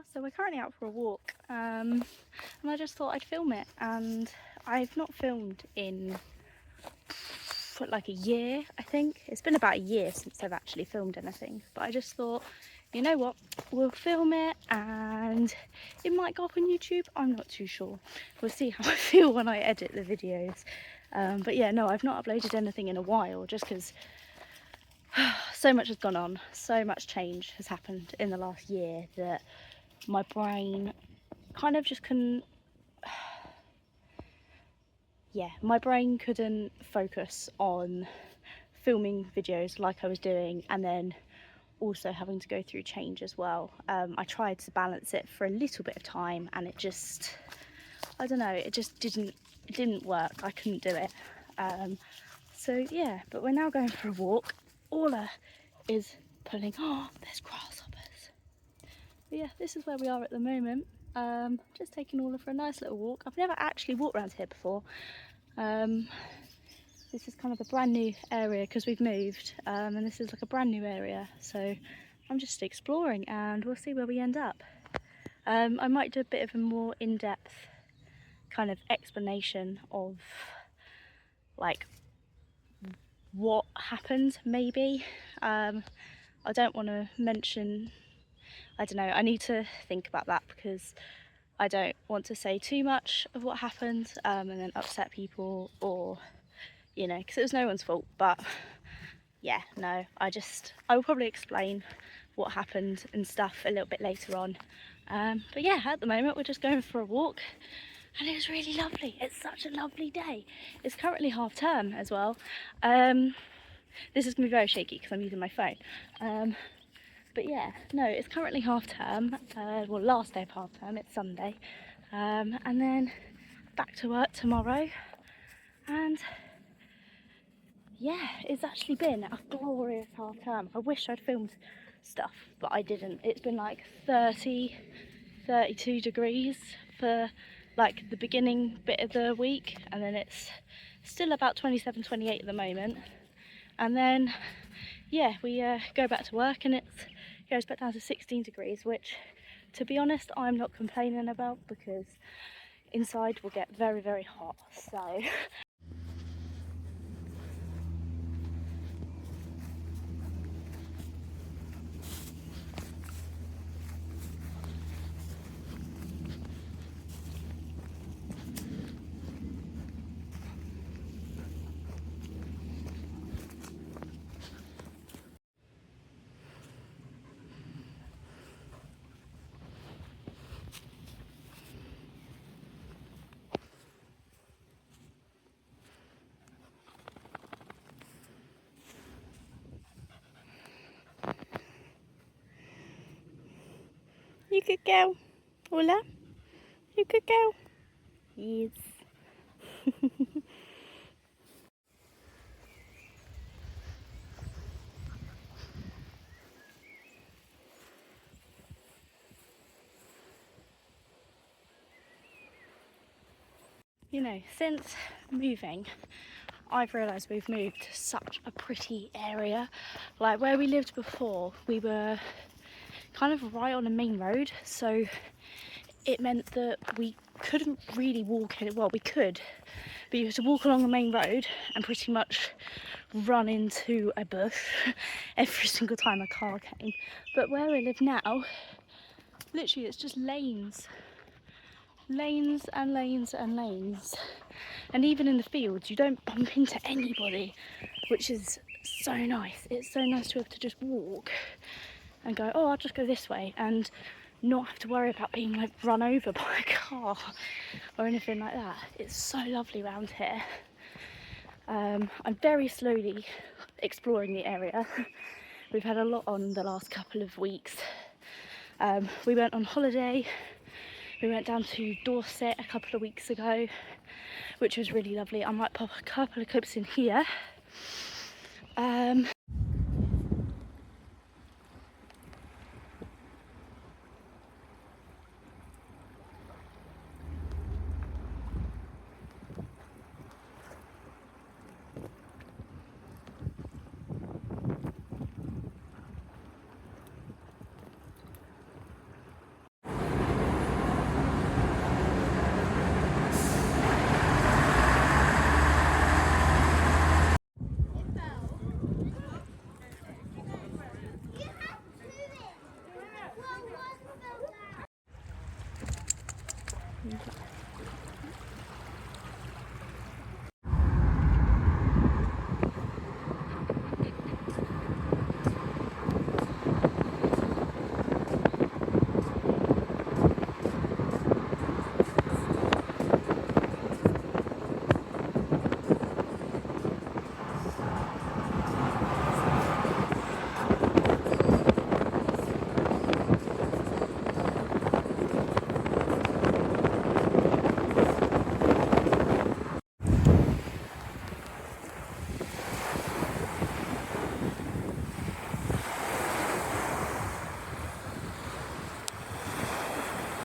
So we're currently out for a walk, and I just thought I'd film it. And I've not filmed in like a year, I think. It's been about a year since I've actually filmed anything, but I just thought, you know what, we'll film it and it might go up on YouTube. I'm not too sure. We'll see how I feel when I edit the videos. But yeah, no, I've not uploaded anything in a while just because so much has gone on, so much change has happened in the last year that my brain kind of just couldn't, my brain couldn't focus on filming videos like I was doing, and then also having to go through change as well. I tried to balance it for a little bit of time and it just, I don't know, it just didn't work. I couldn't do it. So yeah, but we're now going for a walk. Orla is pulling, oh, there's grasshoppers. But yeah, this is where we are at the moment. Just taking Orla for a nice little walk. I've never actually walked around here before. This is kind of a brand new area because we've moved, and this is like a brand new area, so I'm just exploring and we'll see where we end up. I might do a bit of a more in-depth kind of explanation of like what happened, maybe. I don't want to mention, I don't know, I need to think about that because I don't want to say too much of what happened and then upset people, or you know, because it was no one's fault. But yeah, no, I will probably explain what happened and stuff a little bit later on. But yeah, at the moment we're just going for a walk and it was really lovely. It's such a lovely day. It's currently half term as well. This is gonna be very shaky because I'm using my phone. But yeah, no, it's currently half term, well, last day of half term, it's Sunday. And then back to work tomorrow. And yeah, it's actually been a glorious half term. I wish I'd filmed stuff, but I didn't. It's been like 30, 32 degrees for like the beginning bit of the week, and then it's still about 27, 28 at the moment. And then yeah, we go back to work and it goes back down to 16 degrees, which to be honest I'm not complaining about because inside will get very, very hot. So you could go, Orla. You could go. Yes. You know, since moving, I've realised we've moved to such a pretty area. Like where we lived before, we were kind of right on a main road, so it meant that we couldn't really walk in. Well, we could, but you had to walk along the main road and pretty much run into a bush every single time a car came. But where we live now, literally it's just lanes and lanes and lanes, and even in the fields you don't bump into anybody, which is so nice. It's so nice to be able to just walk and go, oh, I'll just go this way, and not have to worry about being like run over by a car or anything like that. It's so lovely around here. I'm very slowly exploring the area. We've had a lot on the last couple of weeks. We went on holiday. We went down to Dorset a couple of weeks ago, which was really lovely. I might pop a couple of clips in here.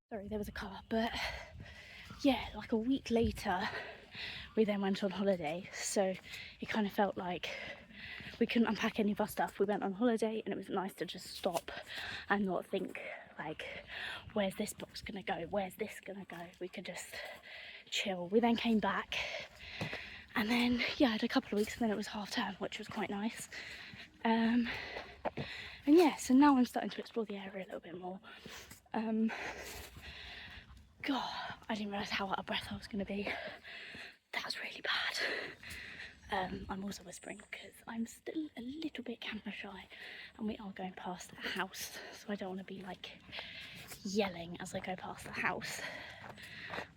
Sorry, there was a car, but yeah, like a week later, we then went on holiday. So it kind of felt like we couldn't unpack any of our stuff. We went on holiday and it was nice to just stop and not think like, where's this box gonna go? Where's this gonna go? We could just chill. We then came back and then, yeah, I had a couple of weeks and then it was half term, which was quite nice. And yeah, so now I'm starting to explore the area a little bit more. God, I didn't realise how out of breath I was going to be. That's really bad. I'm also whispering because I'm still a little bit camera shy and we are going past a house, so I don't want to be like yelling as I go past the house.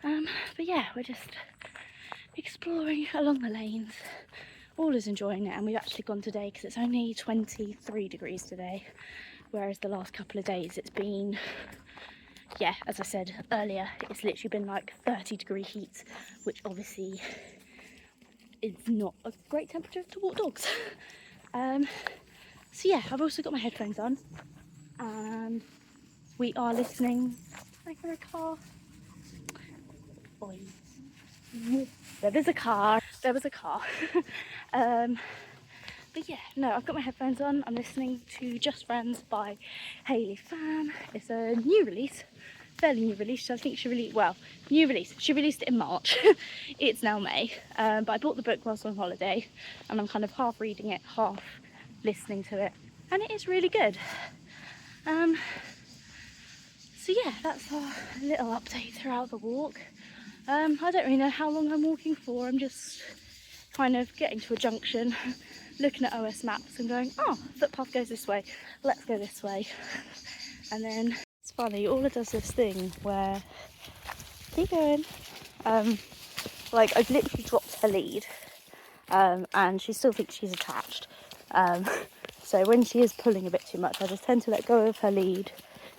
But yeah, we're just exploring along the lanes. All is enjoying it, and we've actually gone today because it's only 23 degrees today, whereas the last couple of days it's been, yeah, as I said earlier, it's literally been like 30-degree heat, which obviously is not a great temperature to walk dogs. So yeah, I've also got my headphones on and we are listening. I hear a car. Oi. There was a car. But yeah, no, I've got my headphones on. I'm listening to Just Friends by Hayley Fan. It's a new release, fairly new release. I think she released, well, new release. She released it in March. It's now May. But I bought the book whilst on holiday and I'm kind of half reading it, half listening to it. And it is really good. So yeah, that's our little update throughout the walk. I don't really know how long I'm walking for. I'm just kind of getting to a junction, looking at OS maps and going, oh, footpath goes this way, let's go this way. And then it's funny, Orla does this thing where, keep going, like I've literally dropped her lead, and she still thinks she's attached. So when she is pulling a bit too much, I just tend to let go of her lead.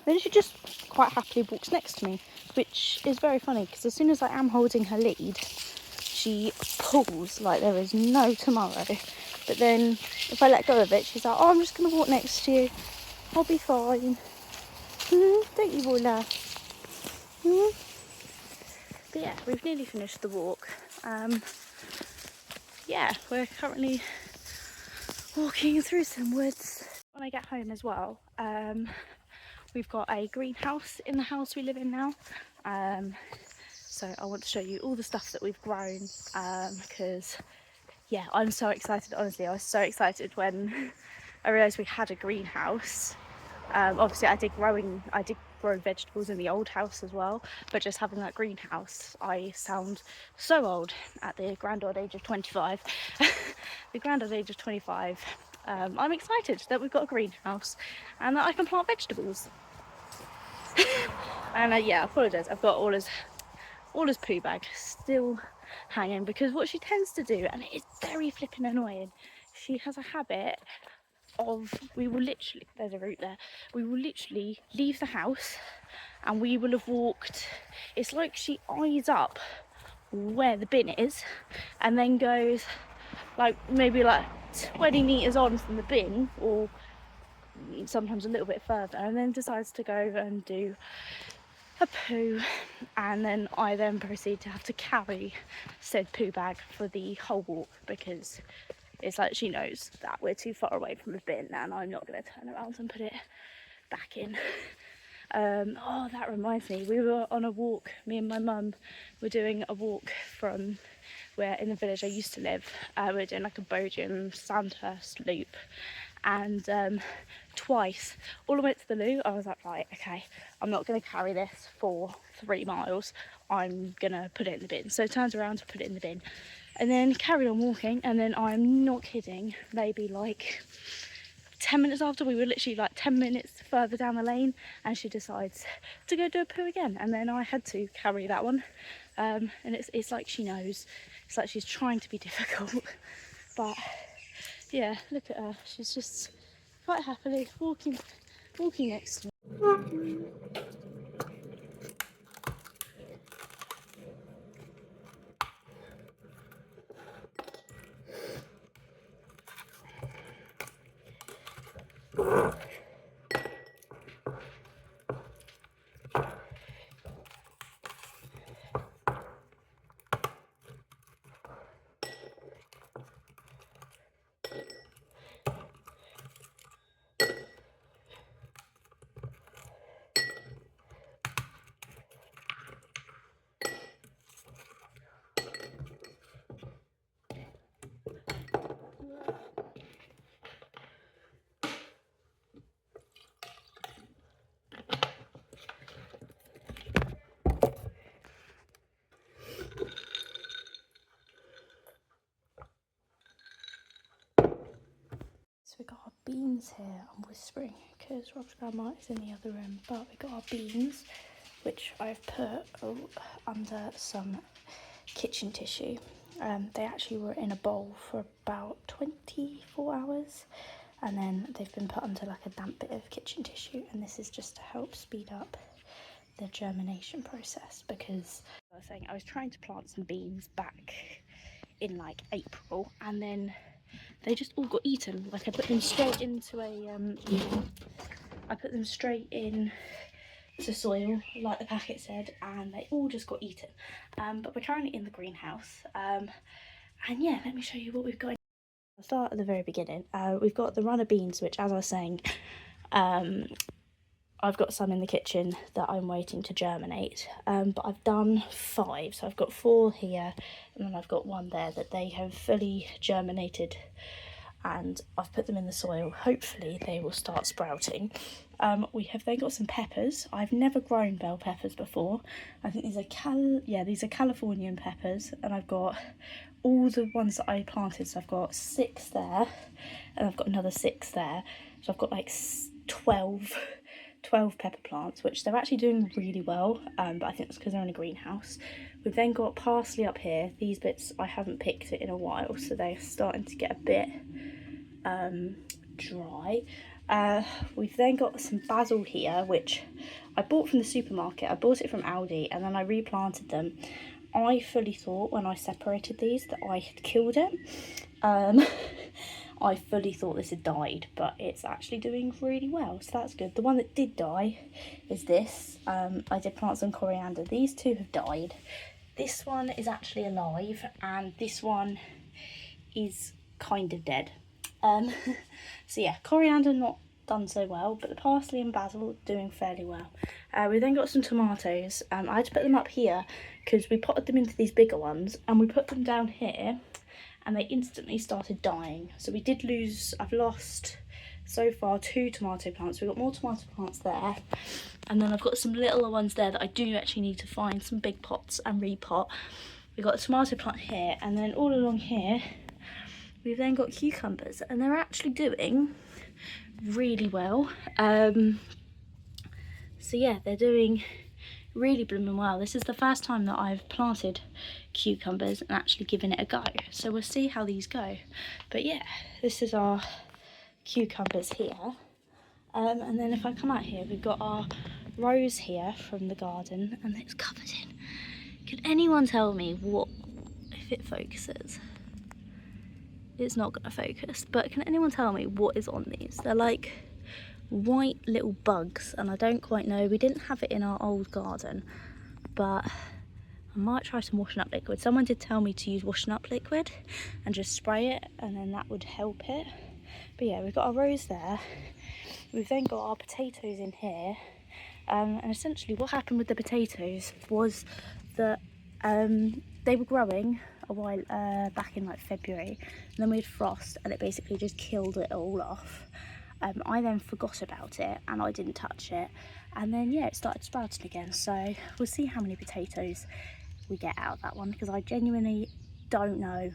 Then she just quite happily walks next to me, which is very funny because as soon as I am holding her lead, she pulls like there is no tomorrow. But then if I let go of it, she's like, oh, I'm just going to walk next to you. I'll be fine. Don't you, Orla? But yeah, we've nearly finished the walk. Yeah, we're currently walking through some woods. When I get home as well, we've got a greenhouse in the house we live in now. So I want to show you all the stuff that we've grown, because yeah, I'm so excited. Honestly, I was so excited when I realised we had a greenhouse. Obviously I did grow vegetables in the old house as well, but just having that greenhouse, I sound so old at the grand old age of 25. The grand old age of 25. I'm excited that we've got a greenhouse and that I can plant vegetables. And yeah, I apologise, I've got Orla's poo bag still hanging, because what she tends to do, and it is very flipping annoying, she has a habit of, we will literally, there's a route there, we will literally leave the house and we will have walked, it's like she eyes up where the bin is and then goes like maybe like 20 metres on from the bin, or sometimes a little bit further, and then decides to go and do a poo, and then I then proceed to have to carry said poo bag for the whole walk, because it's like she knows that we're too far away from the bin and I'm not going to turn around and put it back in. Oh, that reminds me, we were on a walk, me and my mum were doing a walk from where in the village I used to live. We were doing like a Bojan Sandhurst loop, and twice, all the way to the loo, I was like, right, okay, I'm not going to carry this for 3 miles, I'm going to put it in the bin. So turned around to put it in the bin, and then carried on walking, and then I'm not kidding, maybe like 10 minutes after, we were literally like 10 minutes further down the lane, and she decides to go do a poo again, and then I had to carry that one. And it's like she knows, it's like she's trying to be difficult. But yeah, look at her, she's just quite happily walking next to me. So we got our beans here. I'm whispering because Rob's grandma is in the other room, but we got our beans, which I've put under some kitchen tissue. They actually were in a bowl for about 24 hours, and then they've been put under like a damp bit of kitchen tissue, and this is just to help speed up the germination process, because I was trying to plant some beans back in like April, and then they just all got eaten. Like I put them straight into soil, like the packet said, and they all just got eaten. But we're currently in the greenhouse, and yeah, let me show you what we've got. I'll start at the very beginning. We've got the runner beans, which, as I was saying, I've got some in the kitchen that I'm waiting to germinate, but I've done 5, so I've got 4 here, and then I've got 1 there that they have fully germinated, and I've put them in the soil. Hopefully they will start sprouting. We have then got some peppers. I've never grown bell peppers before. I think these are Californian peppers, and I've got all the ones that I planted. So I've got 6 there, and I've got another 6 there. So I've got like 12 pepper plants, which they're actually doing really well, but I think it's because they're in a greenhouse. We've then got parsley up here. These bits I haven't picked it in a while, so they're starting to get a bit dry. We've then got some basil here, which I bought from the supermarket. I bought it from Aldi, and then I replanted them. I fully thought when I separated these that I had killed it. I fully thought this had died, but it's actually doing really well, so that's good. The one that did die is this. I did plant some coriander. These 2 have died. This one is actually alive, and this one is kind of dead. So yeah, coriander not done so well, but the parsley and basil doing fairly well. We then got some tomatoes. I had to put them up here because we potted them into these bigger ones, and we put them down here, and they instantly started dying. So we did lose, I've lost so far 2 tomato plants. We've got more tomato plants there, and then I've got some littler ones there that I do actually need to find some big pots and repot. We've got a tomato plant here, and then all along here we've then got cucumbers, and they're actually doing really well. So yeah, they're doing really blooming well. This is the first time that I've planted cucumbers and actually given it a go, so we'll see how these go. But yeah, this is our cucumbers here, and then if I come out here, we've got our rose here from the garden, and it's covered in, can anyone tell me what, if it focuses? It's not gonna focus, but can anyone tell me what is on these? They're like white little bugs, and I don't quite know. We didn't have it in our old garden, but I might try some washing up liquid. Someone did tell me to use washing up liquid and just spray it, and then that would help it. But yeah, we've got our rose there. We've then got our potatoes in here, and essentially what happened with the potatoes was that they were growing a while back in like February, and then we had frost and it basically just killed it all off. I then forgot about it and I didn't touch it, and then yeah, it started sprouting again. So we'll see how many potatoes we get out of that one, because I genuinely don't know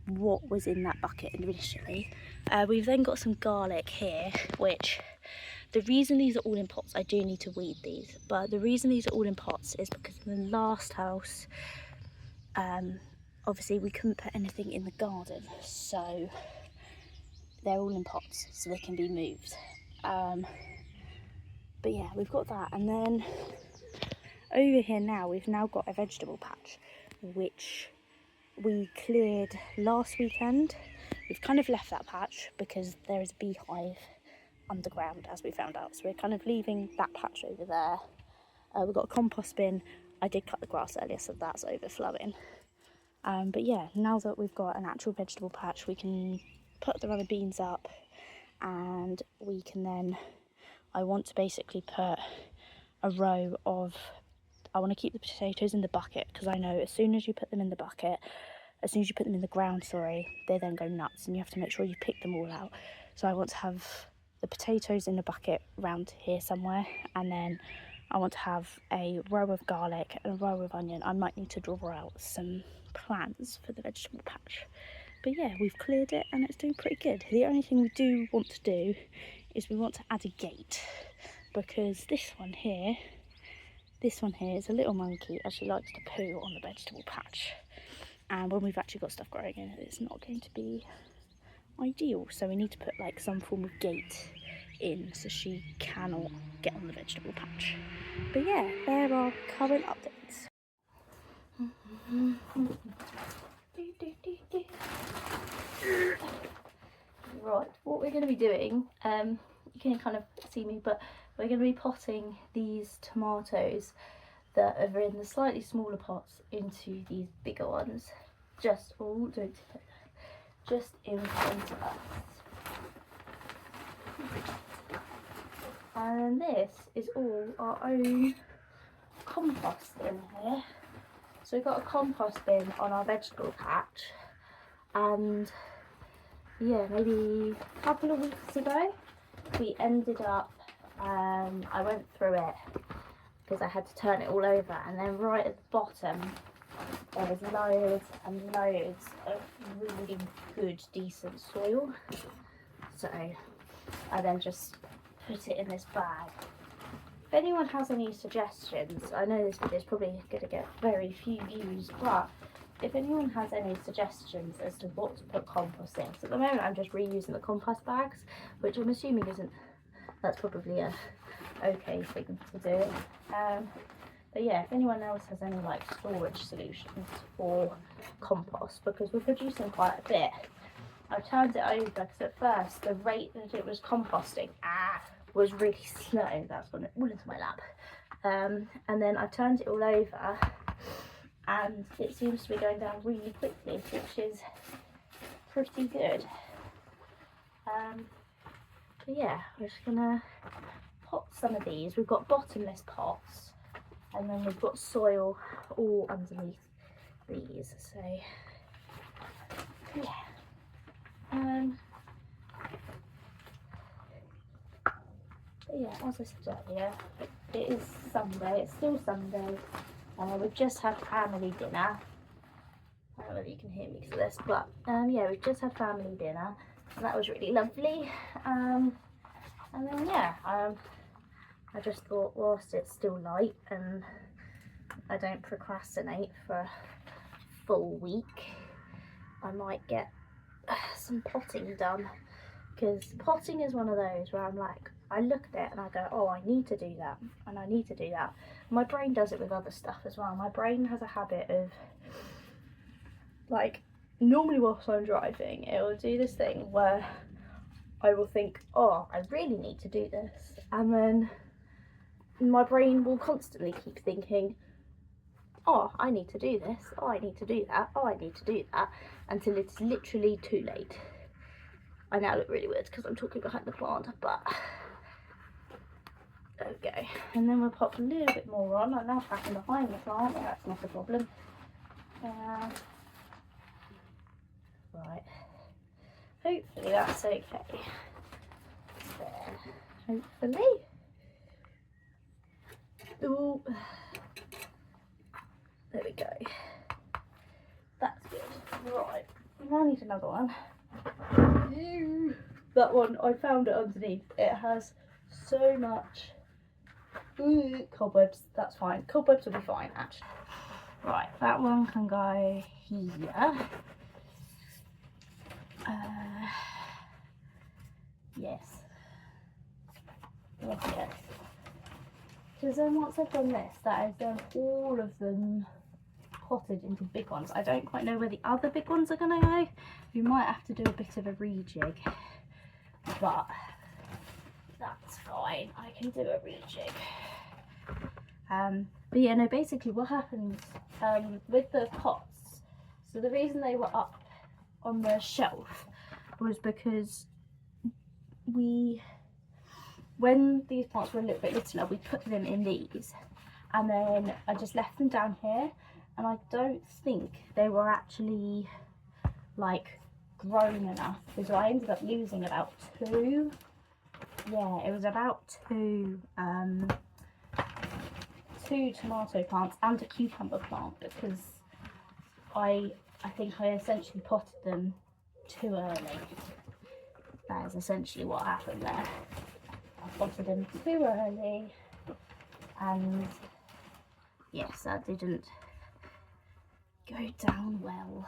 what was in that bucket initially. We've then got some garlic here, which the reason these are all in pots, I do need to weed these, but the reason these are all in pots is because in the last house, obviously we couldn't put anything in the garden, so they're all in pots so they can be moved. But yeah, we've got that, and then over here now we've now got a vegetable patch which we cleared last weekend. We've kind of left that patch because there is a beehive underground, as we found out, so we're kind of leaving that patch over there. We've got a compost bin. I did cut the grass earlier, so that's overflowing. But yeah, now that we've got an actual vegetable patch, we can put the runner beans up, and we can then, I want to basically put a row of, I want to keep the potatoes in the bucket, because I know as soon as you put them in the bucket, as soon as you put them in the ground, sorry, they then go nuts and you have to make sure you pick them all out. So I want to have the potatoes in a bucket round here somewhere, and then I want to have a row of garlic and a row of onion. I might need to draw out some plans for the vegetable patch. But yeah, we've cleared it and it's doing pretty good. The only thing we do want to do is we want to add a gate, because this one here is a little monkey and she likes to poo on the vegetable patch. And when we've actually got stuff growing in it, it's not going to be ideal. So we need to put like some form of gate in so she cannot get on the vegetable patch. But yeah, there are current updates. Right, what we're going to be doing, you can kind of see me, but we're going to be potting these tomatoes that are in the slightly smaller pots into these bigger ones. Just in front of us. And this is all our own compost in here. So we've got a compost bin on our vegetable patch, and yeah, maybe a couple of weeks ago we ended up, I went through it because I had to turn it all over, and then right at the bottom there was loads and loads of really good, decent soil. So I then just put it in this bag. If anyone has any suggestions, I know this video is probably going to get very few views, but if anyone has any suggestions as to what to put compost in, so at the moment I'm just reusing the compost bags, which I'm assuming that's probably a okay thing to do. But yeah, if anyone else has any like storage solutions for compost, because we're producing quite a bit. I've turned it over because at first the rate that it was composting was really slow. That's when it went into my lap. And then I've turned it all over and it seems to be going down really quickly, which is pretty good. But yeah, we're just gonna pot some of these. We've got bottomless pots, and then we've got soil all underneath these. So yeah. But yeah, as I said earlier, it is Sunday. It's still Sunday. We've just had family dinner. I don't know whether you can hear me because of this, but yeah, we've just had family dinner, and that was really lovely. And then yeah, I just thought, whilst it's still light and I don't procrastinate for a full week, I might get some potting done, because potting is one of those where I'm like, I look at it and I go, oh, I need to do that and I need to do that. My brain does it with other stuff as well. My brain has a habit of, like, normally whilst I'm driving, it will do this thing where I will think, oh, I really need to do this, and then my brain will constantly keep thinking, oh, I need to do this, oh, I need to do that, oh, I need to do that, until it's literally too late. I now look really weird because I'm talking behind the plant, but okay. And then we'll pop a little bit more on. I'm now tracking behind the plant, but that's not a problem. Right. Hopefully that's okay. There. Hopefully. Ooh. There we go. That's good. Right. I need another one. That one, I found it underneath. It has so much cobwebs. That's fine. Cobwebs will be fine, actually. Right, that one can go here. Yes. Yes. Because then once I've done this, that is then all of them potted into big ones. I don't quite know where the other big ones are going to go. We might have to do a bit of a rejig, but that's fine. I can do a rejig. But yeah, no, basically what happens with the pots, so the reason they were up on the shelf was because when these plants were a little bit littler, we put them in these, and then I just left them down here, and I don't think they were actually like grown enough, because I ended up using about 2. Yeah, it was about 2 tomato plants and a cucumber plant, because I think I essentially potted them too early. That is essentially what happened there. I potted them too early, and yes, that didn't go down well.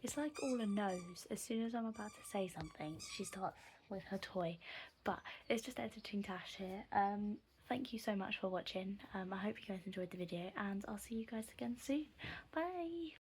It's like all a nose. As soon as I'm about to say something, she starts with her toy, but it's just editing Tash here. Thank you so much for watching. I hope you guys enjoyed the video, and I'll see you guys again soon. Bye!